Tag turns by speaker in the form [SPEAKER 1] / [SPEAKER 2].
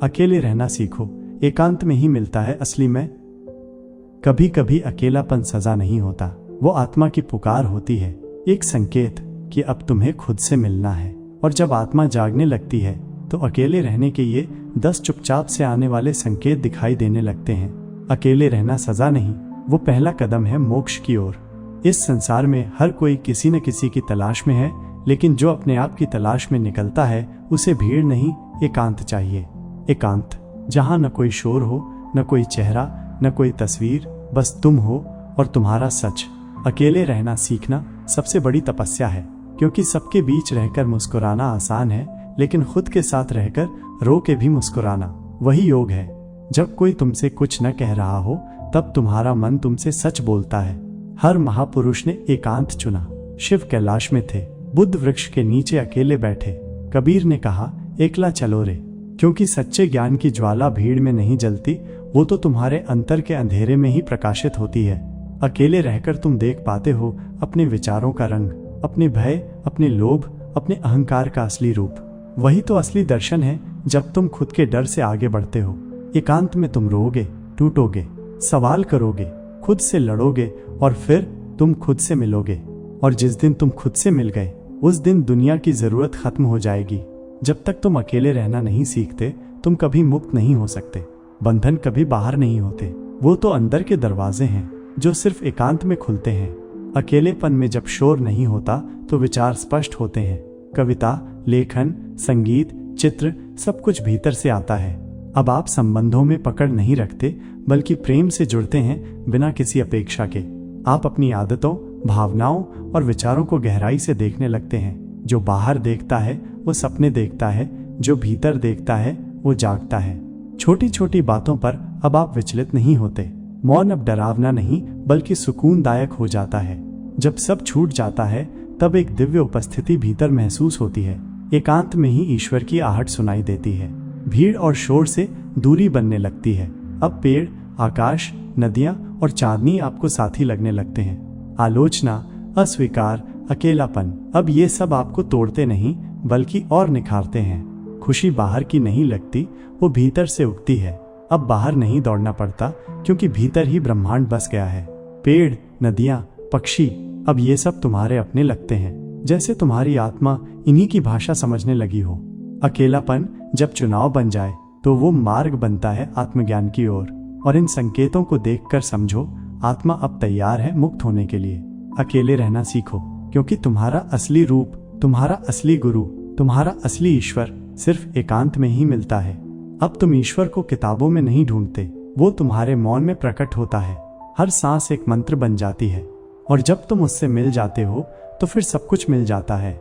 [SPEAKER 1] अकेले रहना सीखो, एकांत में ही मिलता है असली मैं। कभी कभी अकेलापन सजा नहीं होता, वो आत्मा की पुकार होती है, एक संकेत कि अब तुम्हें खुद से मिलना है। और जब आत्मा जागने लगती है तो अकेले रहने के ये 10 चुपचाप से आने वाले संकेत दिखाई देने लगते हैं। अकेले रहना सजा नहीं, वो पहला कदम है मोक्ष की ओर। इस संसार में हर कोई किसी न किसी की तलाश में है, लेकिन जो अपने आप की तलाश में निकलता है उसे भीड़ नहीं, एकांत चाहिए। एकांत जहां न कोई शोर हो, न कोई चेहरा, न कोई तस्वीर, बस तुम हो और तुम्हारा सच। अकेले रहना सीखना सबसे बड़ी तपस्या है, क्योंकि सबके बीच रहकर मुस्कुराना आसान है, लेकिन खुद के साथ रहकर रो के भी मुस्कुराना वही योग है। जब कोई तुमसे कुछ न कह रहा हो तब तुम्हारा मन तुमसे सच बोलता है। हर महापुरुष ने एकांत चुना। शिव कैलाश में थे, बुद्ध वृक्ष के नीचे अकेले बैठे। कबीर ने कहा एकला चलो रे, क्योंकि सच्चे ज्ञान की ज्वाला भीड़ में नहीं जलती, वो तो तुम्हारे अंतर के अंधेरे में ही प्रकाशित होती है। अकेले रहकर तुम देख पाते हो अपने विचारों का रंग, अपने भय, अपने लोभ, अपने अहंकार का असली रूप। वही तो असली दर्शन है जब तुम खुद के डर से आगे बढ़ते हो। एकांत में तुम रोओगे, टूटोगे, सवाल करोगे, खुद से लड़ोगे और फिर तुम खुद से मिलोगे। और जिस दिन तुम खुद से मिल गए उस दिन दुनिया की जरूरत खत्म हो जाएगी। जब तक तुम अकेले रहना नहीं सीखते तुम कभी मुक्त नहीं हो सकते। बंधन कभी बाहर नहीं होते, वो तो अंदर के दरवाजे हैं जो सिर्फ एकांत में खुलते हैं। अकेलेपन में जब शोर नहीं होता तो विचार स्पष्ट होते हैं। कविता, लेखन, संगीत, चित्र, सब कुछ भीतर से आता है। अब आप संबंधों में पकड़ नहीं रखते, बल्कि प्रेम से जुड़ते हैं बिना किसी अपेक्षा के। आप अपनी आदतों, भावनाओं और विचारों को गहराई से देखने लगते हैं। जो बाहर देखता है वो सपने देखता है, जो भीतर देखता है वो जागता है। छोटी छोटी बातों पर अब आप विचलित नहीं होते। मौन अब डरावना नहीं बल्कि सुकूनदायक हो जाता है। जब सब छूट जाता है तब एक दिव्य उपस्थिति भीतर महसूस होती है। एकांत में ही ईश्वर की आहट सुनाई देती है। भीड़ और शोर से दूरी बनने लगती है। अब पेड़, आकाश, नदियां और चांदनी आपको साथी लगने लगते हैं। आलोचना, अस्वीकार, अकेलापन, अब ये सब आपको तोड़ते नहीं बल्कि और निखारते हैं। खुशी बाहर की नहीं लगती, वो भीतर से उगती है। अब बाहर नहीं दौड़ना पड़ता, क्योंकि भीतर ही ब्रह्मांड बस गया है। पेड़, नदियां, पक्षी, अब ये सब तुम्हारे अपने लगते हैं, जैसे तुम्हारी आत्मा इन्हीं की भाषा समझने लगी हो। अकेलापन जब चुनाव बन जाए तो वो मार्ग बनता है आत्मज्ञान की ओर। और इन संकेतों को देखकर समझो, आत्मा अब तैयार है मुक्त होने के लिए। अकेले रहना सीखो, क्योंकि तुम्हारा असली रूप, तुम्हारा असली गुरु, तुम्हारा असली ईश्वर सिर्फ एकांत में ही मिलता है। अब तुम ईश्वर को किताबों में नहीं ढूंढते, वो तुम्हारे मौन में प्रकट होता है। हर सांस एक मंत्र बन जाती है, और जब तुम उससे मिल जाते हो तो फिर सब कुछ मिल जाता है।